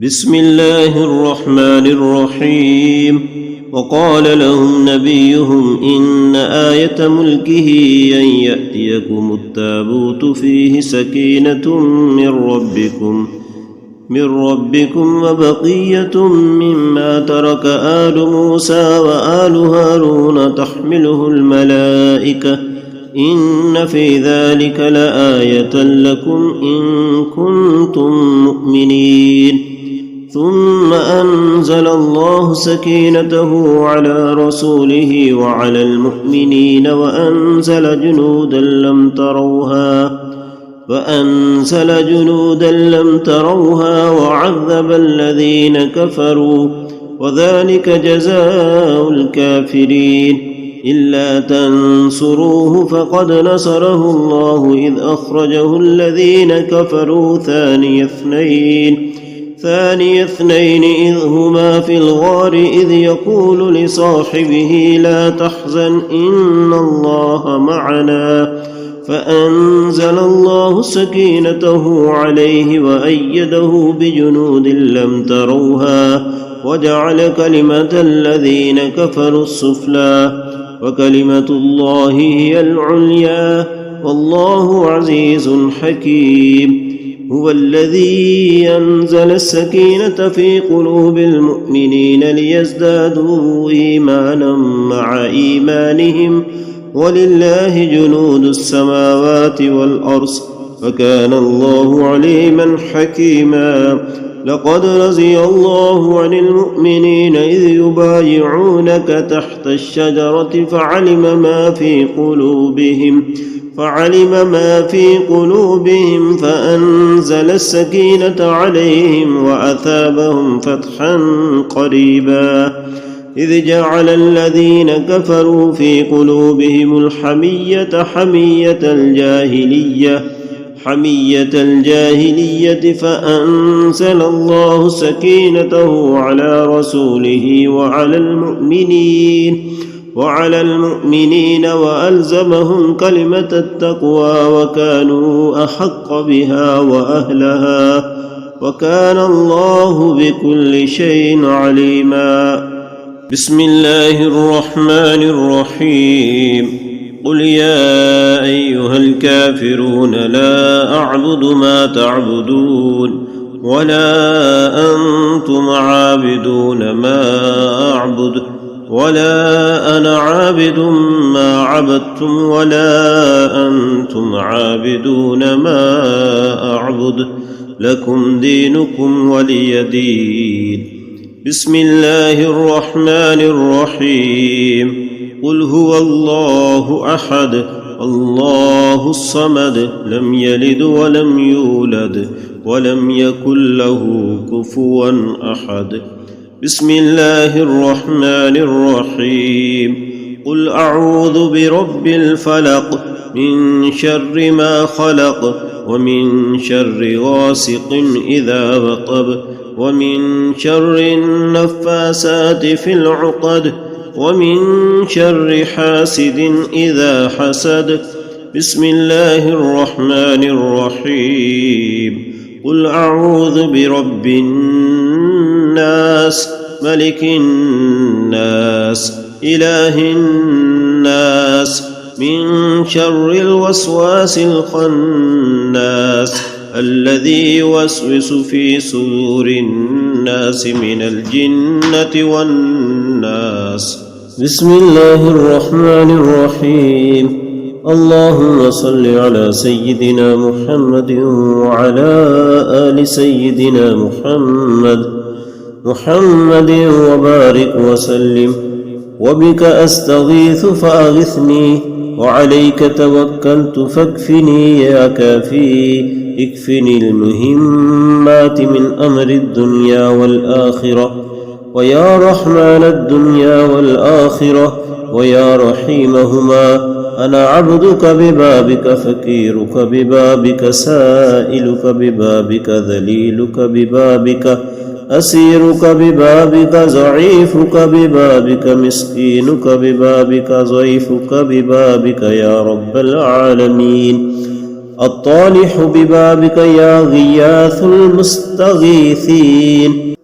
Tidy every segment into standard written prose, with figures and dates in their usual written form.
بسم الله الرحمن الرحيم. وقال لهم نبيهم إن آية ملكه أن يأتيكم التابوت فيه سكينة من ربكم وبقية مما ترك آل موسى وآل هارون تحمله الملائكة إن في ذلك لآية لكم إن كنتم مؤمنين. ثم أنزل الله سكينته على رسوله وعلى المؤمنين وأنزل جنودا لم تروها وعذب الذين كفروا وذلك جزاء الكافرين. إلا تنصروه فقد نصره الله إذ أخرجه الذين كفروا ثاني اثنين إذ هما في الغار إذ يقول لصاحبه لا تحزن إن الله معنا فأنزل الله سكينته عليه وأيده بجنود لم تروها وجعل كلمة الذين كفروا السفلى وكلمة الله هي العليا والله عزيز حكيم. هو الذي أنزل السكينة في قلوب المؤمنين ليزدادوا إيمانا مع إيمانهم ولله جنود السماوات والأرض وكان الله عليما حكيما. لقد رضي الله عن المؤمنين إذ يبايعونك تحت الشجرة فعلم ما في قلوبهم فأنزل السكينة عليهم وأثابهم فتحا قريبا. إذ جعل الذين كفروا في قلوبهم الحمية حمية الجاهلية فأنزل الله سكينته على رسوله وعلى المؤمنين وألزمهم كلمة التقوى وكانوا أحق بها وأهلها وكان الله بكل شيء عليما. بسم الله الرحمن الرحيم. قل يا أيها الكافرون لا أعبد ما تعبدون ولا أنتم عابدون ما أعبد ولا أنا عابد ما عبدتم ولا أنتم عابدون ما أعبد لكم دينكم ولي دين. بسم الله الرحمن الرحيم. قل هو الله أحد الله الصمد لم يلد ولم يولد ولم يكن له كفوا أحد. بسم الله الرحمن الرحيم. قل أعوذ برب الفلق من شر ما خلق ومن شر غاسق إذا وقب ومن شر النفاسات في العقد ومن شر حاسد إذا حسد. بسم الله الرحمن الرحيم. قل أعوذ برب الناس ملك الناس إله الناس من شر الوسواس الخناس الذي يوسوس في صدور الناس من الجنة والناس. بسم الله الرحمن الرحيم. اللهم صل على سيدنا محمد وعلى آل سيدنا محمد وبارك وسلم. وبك أستغيث فأغثني وعليك توكلت فاكفني يا كافي. اكفني المهمات من أمر الدنيا والآخرة ويا رحمن الدنيا والآخرة ويا رحيمهما. أنا عبدك ببابك فقيرك ببابك سائلك ببابك ذليلك ببابك أسيرك ببابك ضعيفك ببابك مسكينك ببابك ضيفك ببابك يا رب العالمين. الطالح ببابك يا غياث المستغيثين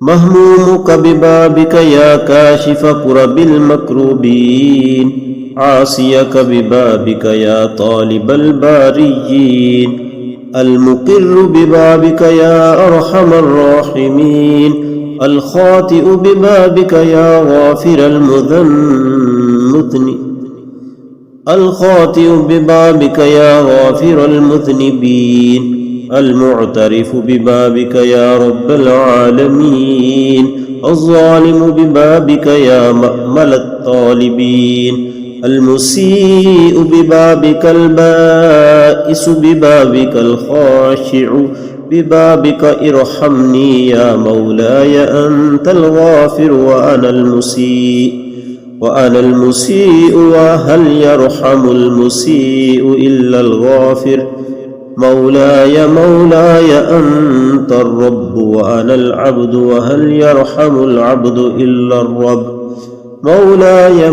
مهمومك ببابك يا كاشف كرب المكروبين عاصيك ببابك يا طالب الباريين المقر ببابك يا أرحم الراحمين الخاطئ ببابك يا غافر المذنبين المعترف ببابك يا رب العالمين الظالم ببابك يا مأمل الطالبين المسيء ببابك البائس ببابك الخاشع ببابك ارحمني يا مولاي أنت الغافر وأنا المسيء وهل يرحم المسيء إلا الغافر مولاي أنت الرب وأنا العبد وهل يرحم العبد إلا الرب مولاي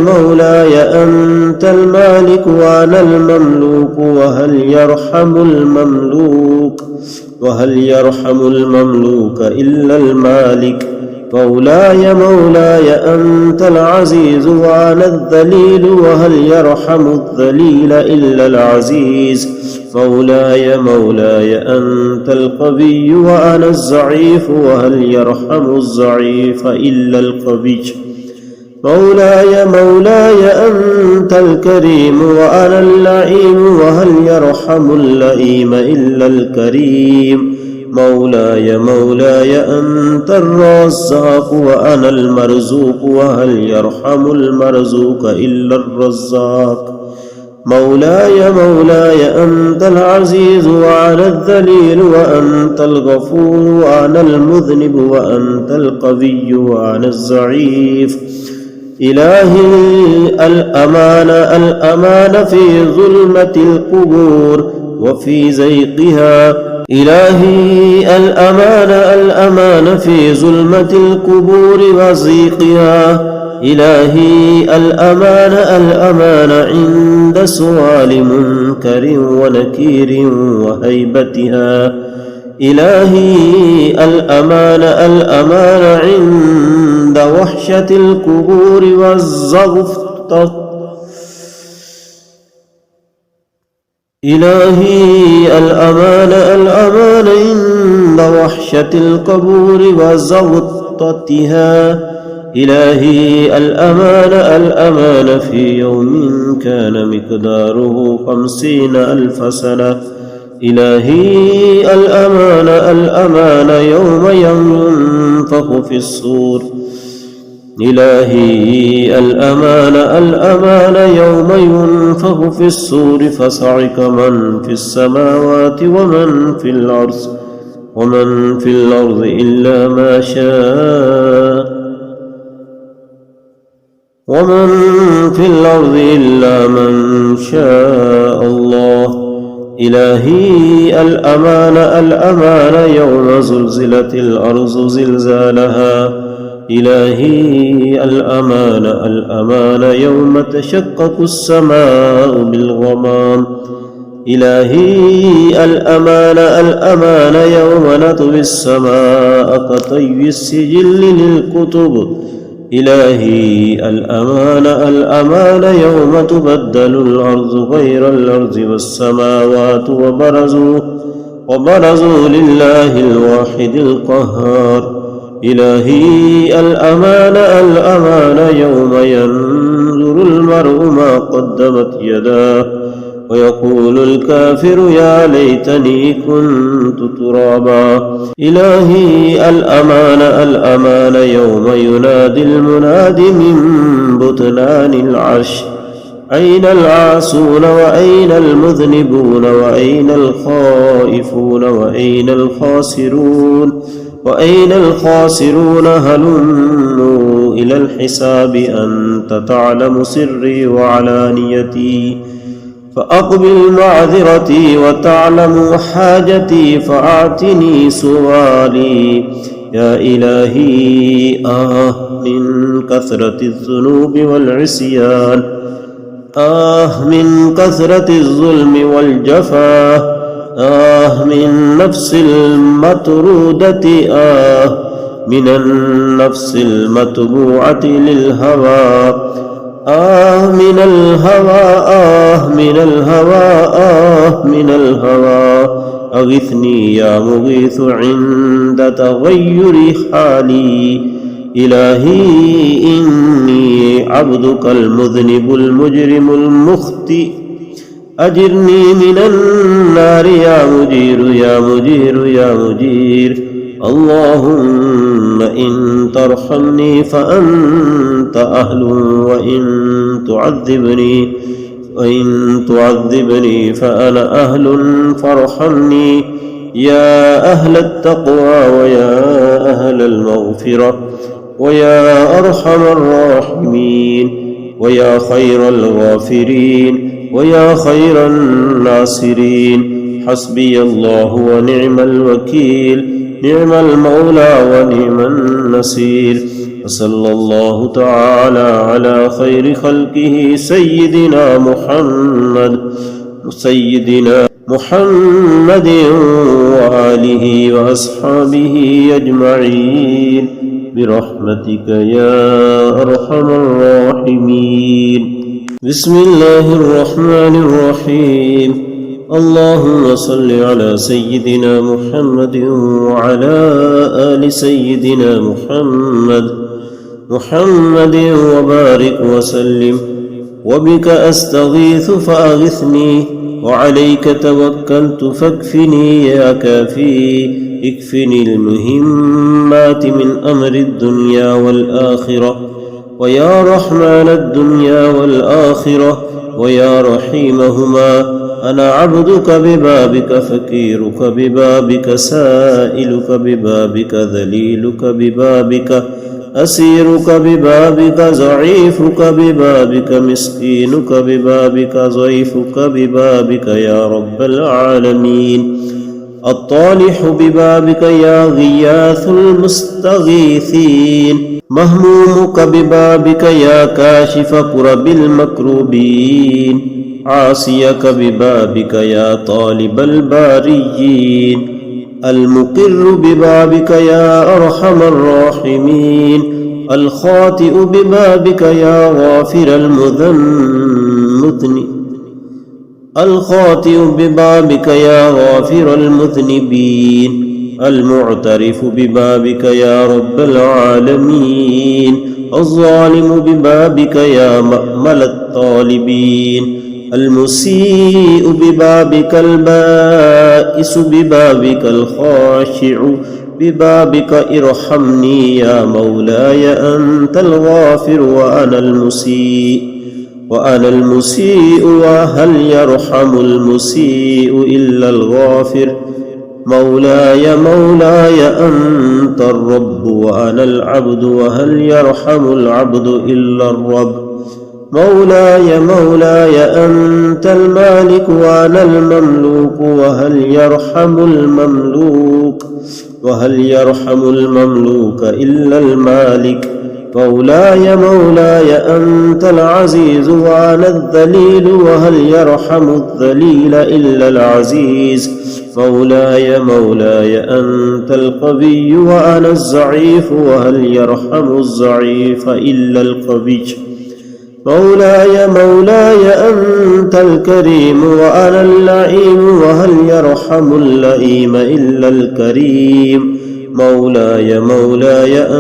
أنت المالك وأنا المملوك وهل يرحم المملوك إلا المالك مولاي أنت العزيز وأنا الذليل وهل يرحم الذليل إلا العزيز مولاي أنت القوي وأنا الضعيف وهل يرحم الضعيف إلا القوي مولاي أنت الكريم وأنا اللئيم وهل يرحم اللئيم إلا الكريم مولاي أنت الرزاق وأنا المرزوق وهل يرحم المرزوق إلا الرزاق مولاي أنت العزيز وأنا الذليل وأنت الغفور وأنا المذنب وأنت القوي وأنا الضعيف إلهي الأمان في ظلمة القبور وفي زيقها إلهي الأمان في ظلمة القبور وزيقها إلهي الأمان عند سؤال منكر ونكير وهيبتها إلهي الأمان عند وحشة القبور والزغطة إلهي الأمان عند وحشة القبور وزغطتها إلهي الأمان في يوم كان مقداره 50,000 سنة إلهي الأمان يوم ينفخ في الصور إلهي الأمان يوم ينفخ في الصور فصعق من في السماوات ومن في الأرض إلا ما شاء ومن في الأرض إلا من شاء الله إلهي الأمان يوم زلزلت الأرض زلزالها إلهي الأمان يوم تشقق السماء بالغمام إلهي الأمان يوم نطوي السماء كطي السجل للكتب إلهي الأمان يوم تبدل الأرض غير الأرض والسماوات وبرزوا لله الواحد القهار إلهي الأمان يوم ينظر المرء ما قدمت يداه ويقول الكافر يا ليتني كنت ترابا إلهي الأمان يوم ينادي المناد من بطنان العرش أين العاصون وأين المذنبون وأين الخائفون وأين الخاسرون هلموا إلى الحساب أنت تعلم سري وعلانيتي فأقبل معذرتي وتعلم حاجتي فأعتني سؤالي يا إلهي من كثرة الذنوب والعصيان من كثرة الظلم والجفا من نفس المطرودة من النفس المتبوعة للهوى من الهوى من الهوى من الهوى أغثني يا مغيث عند تغير حالي إلهي إني عبدك المذنب المجرم المخطئ أجرني من النار يا مجير يا مجير يا مجير اللهم إن ترحمني فأنت أهل وإن تعذبني فأنا أهل فارحمني يا أهل التقوى ويا أهل المغفرة ويا أرحم الراحمين ويا خير الغافرين ويا خير الناصرين حسبي الله ونعم الوكيل نعم المولى ونعم النصير وصلى الله تعالى على خير خلقه سيدنا محمد وآله وأصحابه أجمعين برحمتك يا أرحم الراحمين. بسم الله الرحمن الرحيم. اللهم صل على سيدنا محمد وعلى آل سيدنا محمد وبارك وسلم. وبك أستغيث فأغثني وعليك توكلت فاكفني يا كافي اكفني المهمات من أمر الدنيا والآخرة ويا رحمن الدنيا والآخرة ويا رحيمهما أنا عبدك ببابك فكيرك ببابك سائلك ببابك ذليلك ببابك أسيرك ببابك ضعيفك ببابك مسكينك ببابك ضيفك ببابك يا رب العالمين الطالح ببابك يا غياث المستغيثين مهمومك ببابك يا كاشف كرب المكروبين عاصيك ببابك يا طالب الباريين المقر ببابك يا أرحم الراحمين الخاطئ ببابك يا غافر المذنبين المعترف ببابك يا رب العالمين الظالم ببابك يا مأمل الطالبين المسيء ببابك البائس ببابك الخاشع ببابك ارحمني يا مولاي أنت الغافر وأنا المسيء وهل يرحم المسيء إلا الغافر مولاي أنت الرب وأنا العبد وهل يرحم العبد إلا الرب مولاي أنت المالك وأنا المملوك وهل يرحم المملوك إلا المالك مولاي أنت العزيز وأنا الذليل وهل يرحم الذليل إلا العزيز مولاي أنت القوي وأنا الضعيف وهل يرحم الضعيف إلا القوي مولاي أنت الكريم وأنا اللئيم وهل يرحم اللئيم إلا الكريم مولاي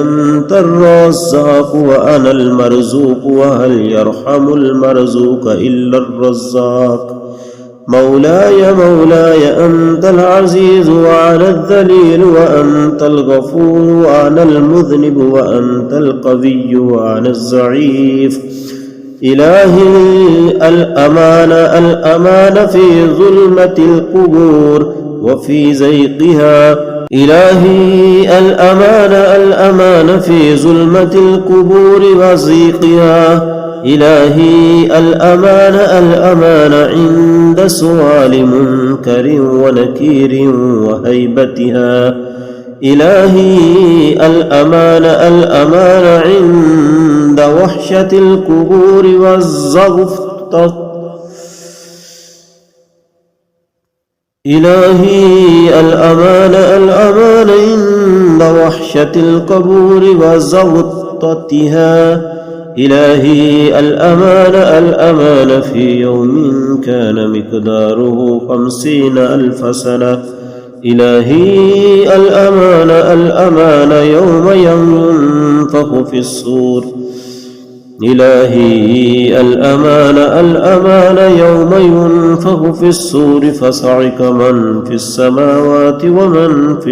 أنت الرزاق وأنا المرزوق وهل يرحم المرزوق إلا الرزاق مولاي أنت العزيز وأنا الذليل وأنت الغفور وأنا المذنب وأنت القوي وأنا الضعيف إلهي الأمان في ظلمة القبور وفي زيقها إلهي الأمان في ظلمة القبور وزيقها إلهي الأمان عند سؤال منكر ونكير وهيبتها إلهي الأمان عند وحشة القبور والزغط إلهي الأمان الأمان عند وحشة القبور وزغطتها. إلهي الأمان الأمان في يوم كان مقداره 50,000 سنة. إلهي الأمان الأمان يوم ينفخ في الصور. إلهي الأمان الأمان يوم ينفخ في الصور فصعق من في السماوات ومن في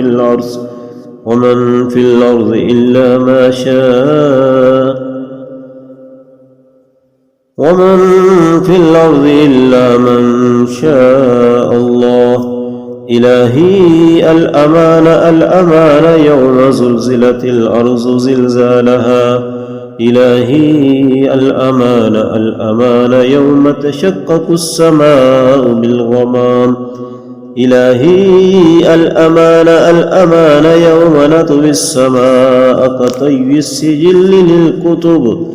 الأرض إلا ما شاء ومن في الأرض إلا من شاء الله. إلهي الأمان الأمان يوم زلزلت الأرض زلزالها. إلهي الأمان الأمان يوم تشقق السماء بالغمام. إلهي الأمان الأمان يوم نطوي السماء كطي السجل للكتب.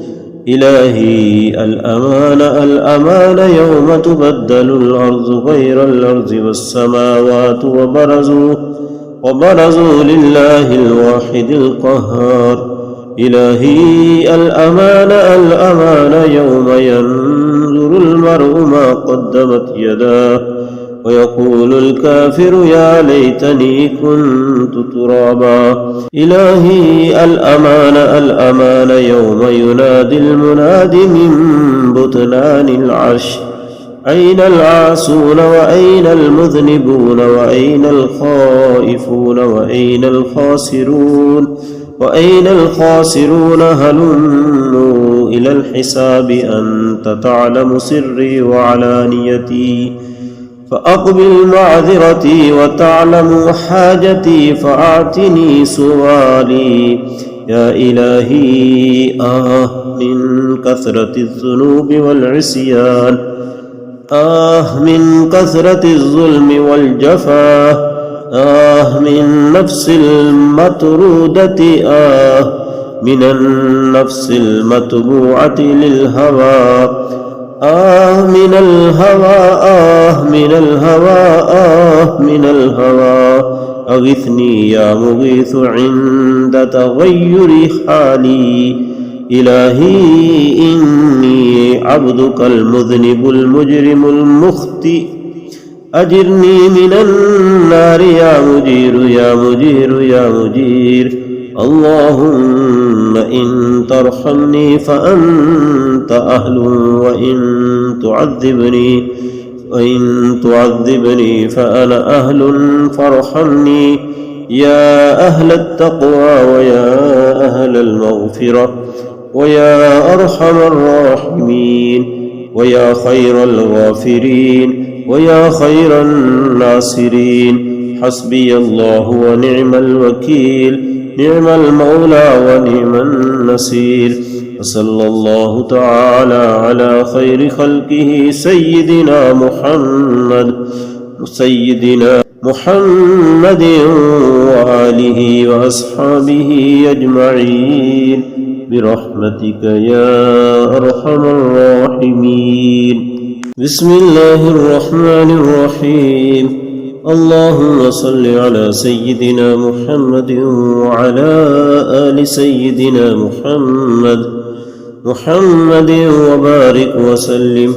إلهي الأمان الأمان يوم تبدل الأرض غير الأرض والسماوات وبرزوا لله الواحد القهار. إلهي الأمان الأمان يوم ينظر المرء ما قدمت يداه ويقول الكافر يا ليتني كنت ترابا. إلهي الأمان الأمان يوم ينادي المناد من بطنان العرش أين العاصون وأين المذنبون وأين الخائفون وأين الخاسرون هلموا إلى الحساب أنت تعلم سري وعلانيتي فأقبل معذرتي وتعلم حاجتي فأعتني سؤالي. يا إلهي من كثرة الذنوب والعصيان من كثرة الظلم والجفا من نفس المطرودة من النفس المتبوعة للهوى من الهوى أغثني يا مغيث عند تغير حالي. إلهي إني عبدك المذنب المجرم المخطئ أجرني من النار يا مجير. اللهم إن ترحمني فأنت أهل وإن تعذبني فأنا أهل فارحمني. يا أهل التقوى ويا أهل المغفرة ويا أرحم الراحمين ويا خير الغافرين ويا خير الناصرين. حسبي الله ونعم الوكيل نعم المولى ونعم النصير. وصلى الله تعالى على خير خلقه سيدنا محمد وآله وأصحابه أجمعين برحمتك يا أرحم الراحمين. بسم الله الرحمن الرحيم. اللهم صل على سيدنا محمد وعلى آل سيدنا محمد وبارك وسلم.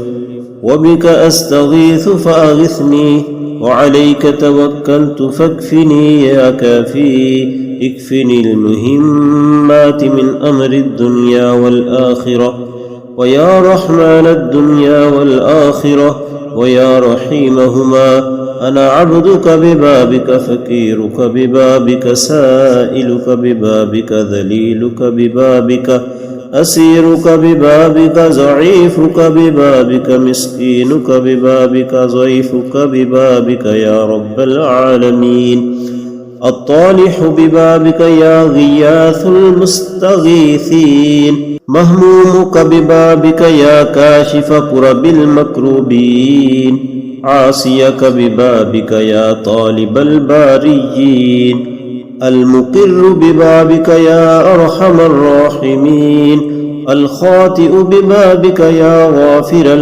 وبك أستغيث فأغثني وعليك توكلت فاكفني يا كافي. اكفني المهمات من أمر الدنيا والآخرة ويا رحمن الدنيا والآخرة ويا رحيمهما. أنا عبدك ببابك فقيرك ببابك سائلك ببابك ذليلك ببابك أسيرك ببابك ضعيفك ببابك مسكينك ببابك ضيفك ببابك يا رب العالمين. الطالح ببابك يا غياث المستغيثين. مهمومك ببابك يا كاشف كرب المكروبين. عاصيك ببابك يا طالب الباريين. المقر ببابك يا أرحم الراحمين. الخاطئ ببابك يا غافر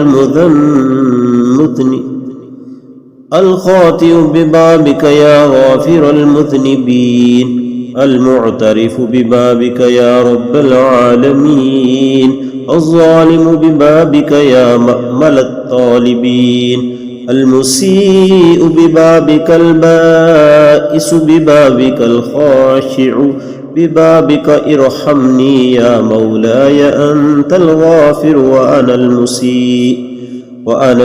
الخاطئ ببابك يا غافر المذنبين، المعترف ببابك يا رب العالمين، الظالم ببابك يا مأمل الطالبين، المسيء ببابك، البائس ببابك، الخاشع ببابك ارحمني يا مولاي أنت الغافر وأنا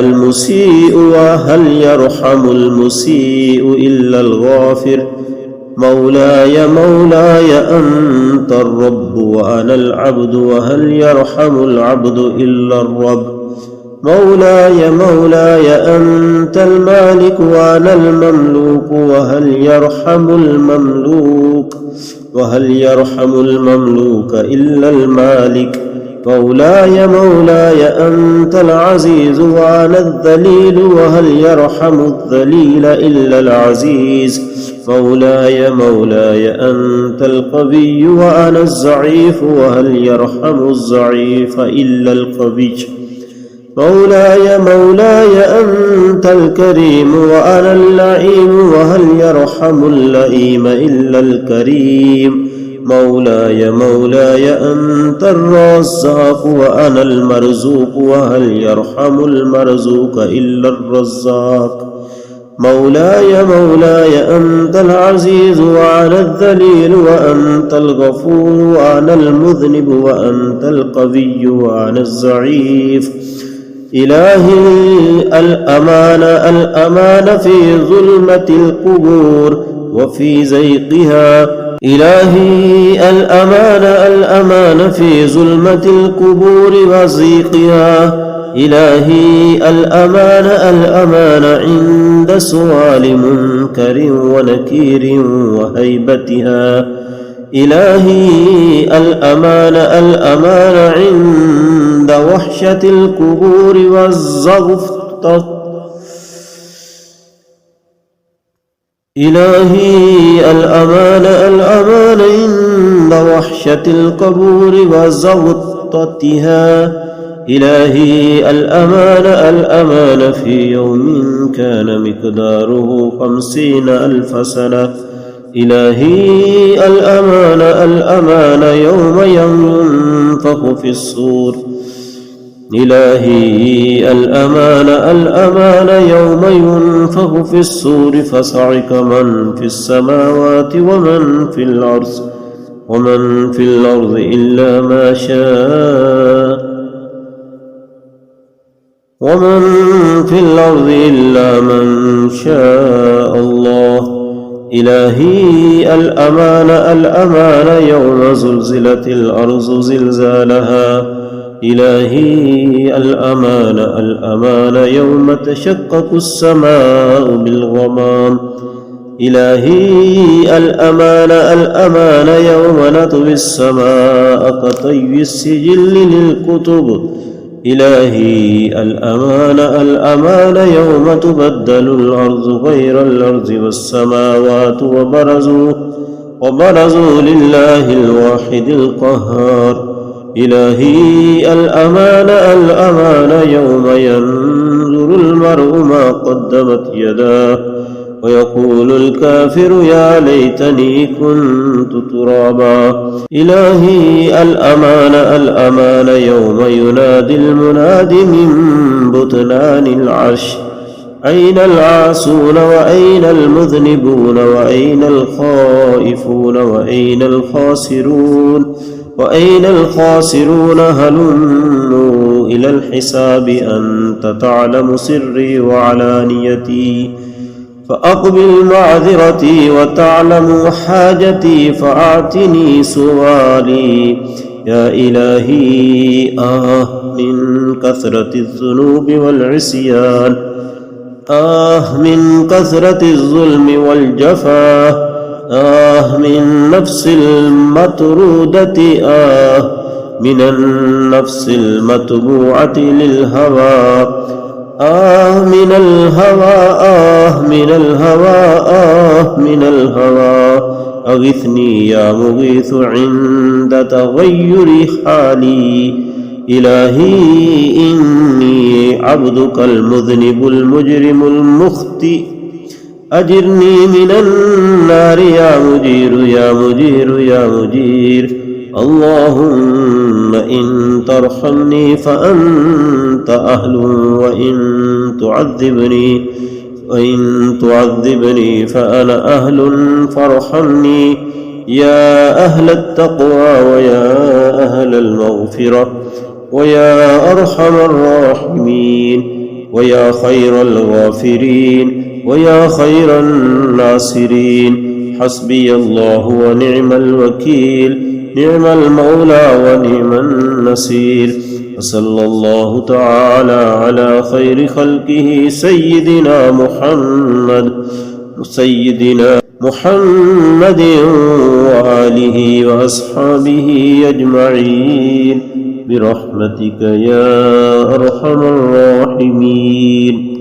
المسيء وهل يرحم المسيء إلا الغافر. مولاي أنت الرب وأنا العبد وهل يرحم العبد إلا الرب. مولاي أنت المالك وأنا المملوك وهل يرحم المملوك إلا المالك. مولاي أنت العزيز وأنا الذليل وهل يرحم الذليل إلا العزيز. مولاي أنت القوي وأنا الضعيف وهل يرحم الضعيف إلا القوي. مولاي أنت الكريم وأنا اللئيم وهل يرحم اللئيم إلا الكريم. مولاي أنت الرزاق وأنا المرزوق وهل يرحم المرزوق إلا الرزاق. مولاي أنت العزيز وأنا الذليل وأنت الغفور وأنا المذنب وأنت القوي وأنا الضعيف. إلهي الأمان في ظلمة القبور وفي زيقها. إلهي الأمان في ظلمة القبور وزيقها. إلهي الأمان عند سؤال منكر ونكير وهيبتها. إلهي الأمان عند وحشة القبور والزغطة. إلهي الأمان عند وحشة القبور وزغطتها. إلهي الأمان في يوم كان مقداره 50,000 سنة. إلهي الأمان يوم ينفخ في الصور. إلهي الأمان يوم ينفخ في الصور فصعق من في السماوات ومن في الأرض إلا ما شاء. ومن في الأرض إلا من شاء الله. إلهي الأمان يوم زلزلت الأرض زلزالها. إلهي الأمان يوم تشقق السماء بالغمام. إلهي الأمان يوم نطوي السماء كطي السجل للكتب. إلهي الأمان يوم تبدل الأرض غير الأرض والسماوات وبرزوا لله الواحد القهار. إلهي الأمان يوم ينظر المرء ما قدمت يداه ويقول الكافر يا ليتني كنت ترابا. إلهي الأمان يوم ينادي المناد من بطنان العرش أين العاصون وأين المذنبون وأين الخائفون وأين الخاسرون هلموا إلى الحساب أنت تعلم سري وعلانيتي فأقبل معذرتي وتعلم حاجتي فأعطني سؤالي. يا إلهي من كثرة الذنوب والعصيان. من كثرة الظلم والجفا. من نفس المطرودة. من النفس المتبوعة للهوى. من الهوى. أغثني يا مغيث عند تغير حالي. إلهي إني عبدك المذنب المجرم المخطئ أجرني من النار يا مجير يا مجير يا مجير. اللهم إن ترحمني فأنت أهل، وإن تعذبني فأنا أهل فارحمني. يا أهل التقوى ويا أهل المغفرة ويا أرحم الراحمين ويا خير الغافرين ويا خير الناصرين. حسبي الله ونعم الوكيل، نعم المولى ونعم النصير. وصلى الله تعالى على خير خلقه سيدنا محمد وآله وأصحابه أجمعين برحمتك يا أرحم الراحمين.